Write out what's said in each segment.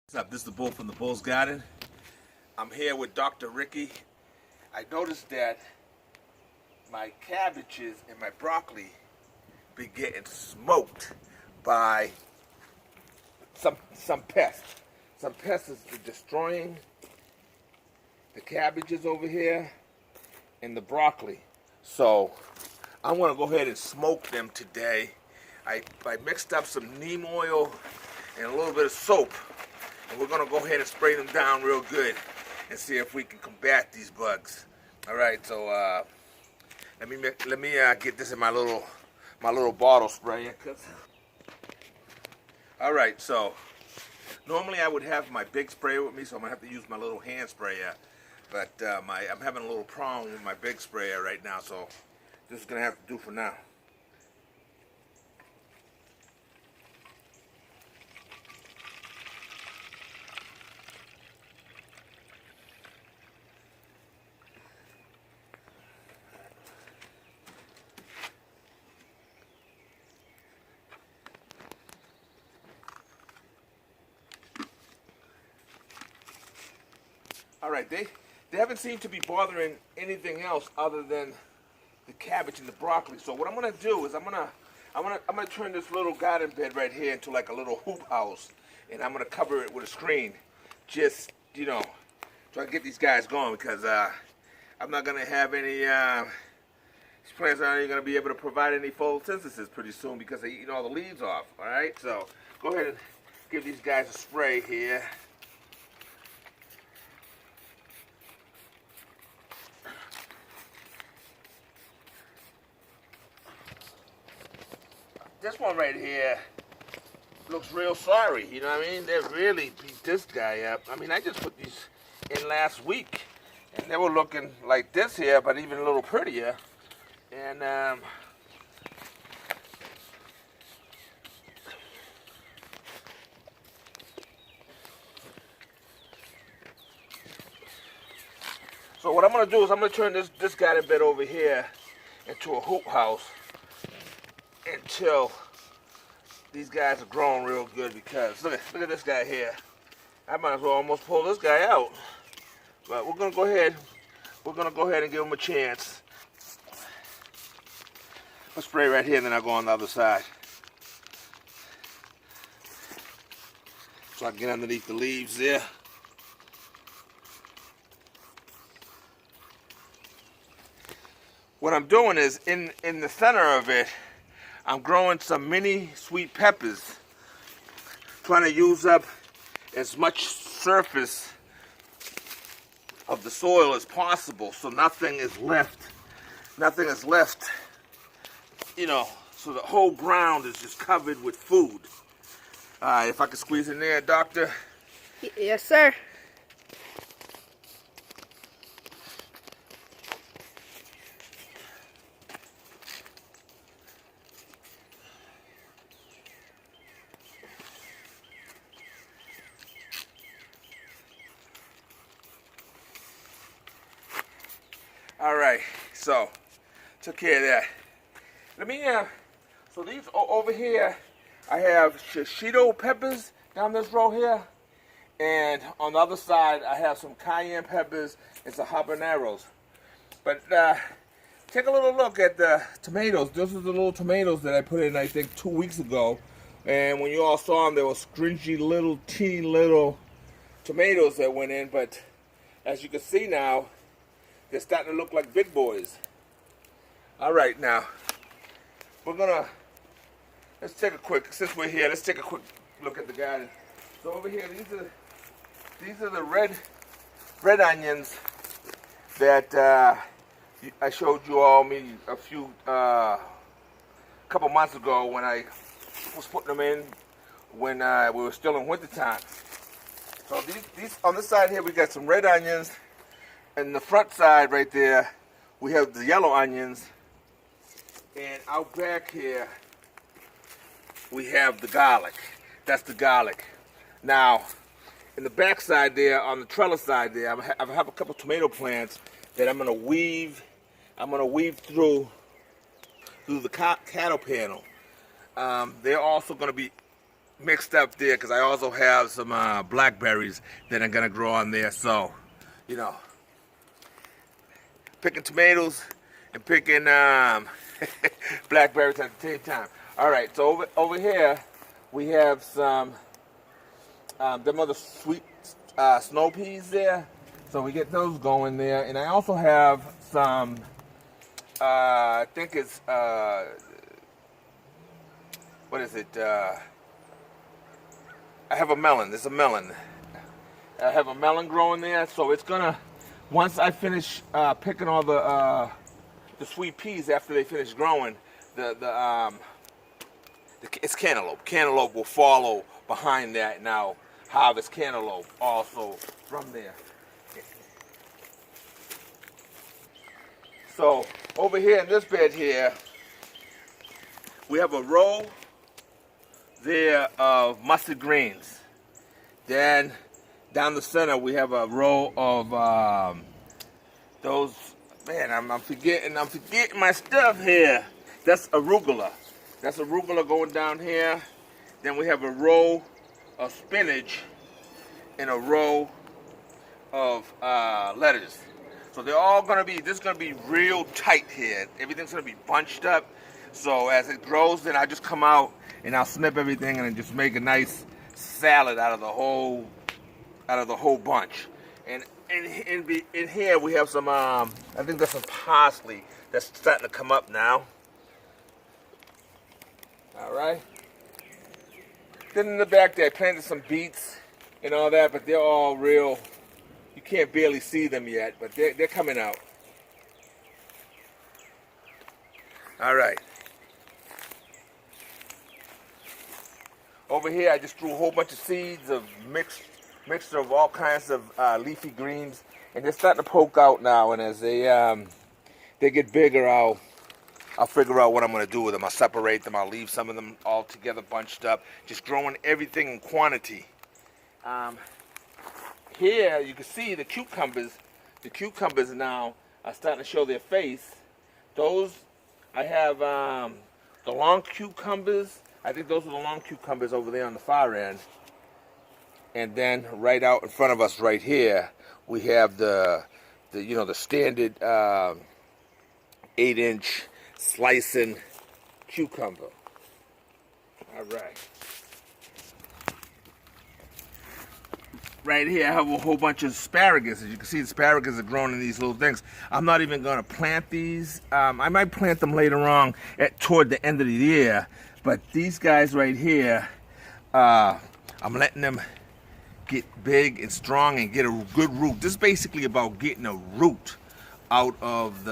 What's up? This is the Bull from the Bull's Garden. I'm here with Dr. Ricky. I noticed that my cabbages and my broccoli be getting smoked by some pests. Some pests is destroying the cabbages over here and the broccoli. So I'm gonna go ahead and smoke them today. I mixed up some neem oil and a little bit of soap. And we're gonna go ahead and spray them down real good and see if we can combat these bugs. All right, so let me get this in my little bottle sprayer. All right, so normally I would have my big sprayer with me, so I'm gonna have to use my little hand sprayer. But I'm having a little problem with my big sprayer right now, so this is gonna have to do for now. All right, they haven't seemed to be bothering anything else other than the cabbage and the broccoli. So what I'm gonna do is I'm gonna turn this little garden bed right here into like a little hoop house, and I'm gonna cover it with a screen, just try to get these guys going, because I'm not gonna have any. These plants aren't even gonna be able to provide any photosynthesis pretty soon because they're eating all the leaves off. All right, so go ahead and give these guys a spray here. This one right here looks real sorry, you know what I mean? They really beat this guy up. I mean, I just put these in last week, and they were looking like this here, but even a little prettier. And so what I'm gonna do is I'm gonna turn this garden bed over here into a hoop house until these guys are growing real good, because look at this guy here. I might as well almost pull this guy out. But we're gonna go ahead and give him a chance. I'll spray right here and then I'll go on the other side, so I can get underneath the leaves there. What I'm doing is in the center of it, I'm growing some mini sweet peppers, trying to use up as much surface of the soil as possible, so nothing is left, so the whole ground is just covered with food. If I could squeeze in there, Doctor. Yes, sir. All right, so took care of that. Let me so these over here, I have shishito peppers down this row here, and on the other side I have some cayenne peppers and some habaneros. But take a little look at the tomatoes. Those are the little tomatoes that I put in, I think, 2 weeks ago, and when you all saw them, they were stringy little, teeny little tomatoes that went in. But as you can see now, they're starting to look like big boys. All right, now let's take a quick look at the garden. So over here, these are the red onions that I showed you all maybe a couple months ago when I was putting them in when we were still in wintertime. So these on this side here, we got some red onions. And the front side right there, we have the yellow onions. And out back here, we have the garlic. That's the garlic. Now, in the back side there, on the trellis side there, I have a couple tomato plants that I'm gonna weave through the cattle panel. They're also gonna be mixed up there because I also have some blackberries that I'm gonna grow on there. So, you know, picking tomatoes and picking blackberries at the same time. All right, so over here we have some them other sweet snow peas there. So we get those going there, and I also have some. I think it's what is it? I have a melon. There's a melon. I have a melon growing there, so it's gonna. Once I finish picking all the sweet peas after they finish growing, it's cantaloupe. Cantaloupe will follow behind that, and I'll harvest cantaloupe also from there. So over here in this bed here, we have a row there of mustard greens. Then down the center we have a row of those. Man, I'm forgetting my stuff here. That's arugula. That's arugula going down here. Then we have a row of spinach and a row of lettuce. So they're all gonna be. This is gonna be real tight here. Everything's gonna be bunched up. So as it grows, then I just come out and I'll snip everything and just make a nice salad out of the whole bunch. And in here we have some. I think there's some parsley that's starting to come up now. All right. Then in the back there, I planted some beets and all that, but they're all real. You can't barely see them yet, but they're coming out. All right. Over here, I just threw a whole bunch of seeds of mixture of all kinds of leafy greens, and they're starting to poke out now. And as they get bigger, I'll figure out what I'm going to do with them. I'll separate them. I'll leave some of them all together bunched up. Just growing everything in quantity. Here you can see the cucumbers. The cucumbers now are starting to show their face. Those I have the long cucumbers. I think those are the long cucumbers over there on the far end. And then right out in front of us, right here, we have the standard 8-inch slicing cucumber. All right. Right here, I have a whole bunch of asparagus. As you can see, asparagus are growing in these little things. I'm not even going to plant these. I might plant them later on toward the end of the year. But these guys right here, I'm letting them get big and strong and get a good root. This is basically about getting a root out of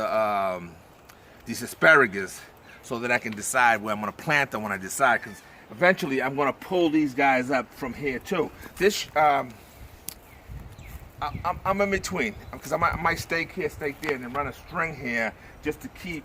these asparagus so that I can decide where I'm going to plant them when I decide. Because eventually I'm going to pull these guys up from here too. This, I'm in between because I might stake here, stake there, and then run a string here just to keep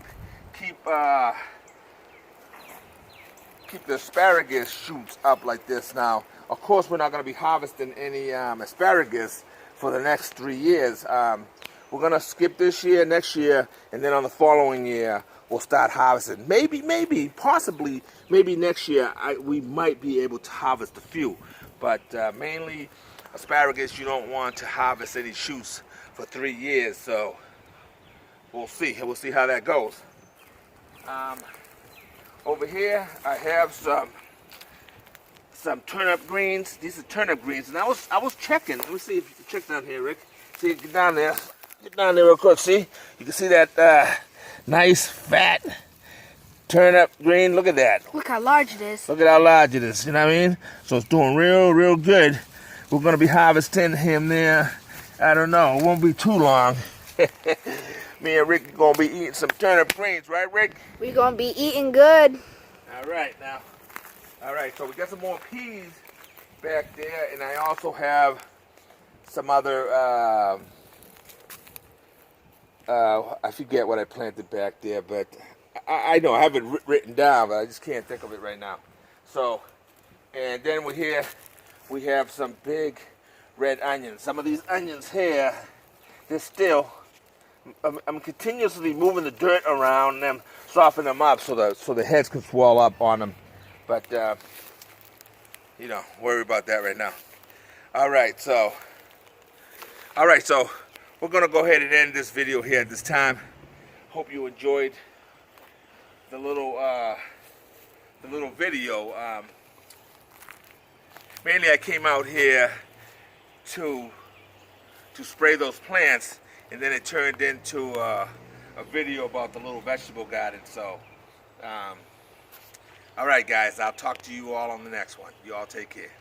the asparagus shoots up like this. Now, of course, we're not going to be harvesting any asparagus for the next 3 years. We're going to skip this year, next year, and then on the following year, we'll start harvesting. Maybe, possibly, maybe next year, we might be able to harvest a few. But mainly, asparagus, you don't want to harvest any shoots for 3 years. So, we'll see. We'll see how that goes. Over here, I have some turnip greens. These are turnip greens, and I was checking. Let me see if you can check down here, Rick. See, get down there. Get down there real quick. See, you can see that nice fat turnip green. Look at that. Look how large it is. Look at how large it is. You know what I mean? So it's doing real good. We're gonna be harvesting him there. I don't know. It won't be too long. Me and Rick are gonna be eating some turnip greens, right, Rick? We're gonna be eating good. All right, now. All right, so we got some more peas back there, and I also have some other. I forget what I planted back there, but I know I have it written down, but I just can't think of it right now. So, and then we have some big red onions. Some of these onions here, they're still. I'm continuously moving the dirt around them, soften them up so the heads can swell up on them. But you know, worry about that right now. All right, so we're gonna go ahead and end this video here at this time. Hope you enjoyed the little video. Mainly, I came out here to spray those plants, and then it turned into a video about the little vegetable garden. So, all right, guys, I'll talk to you all on the next one. You all take care.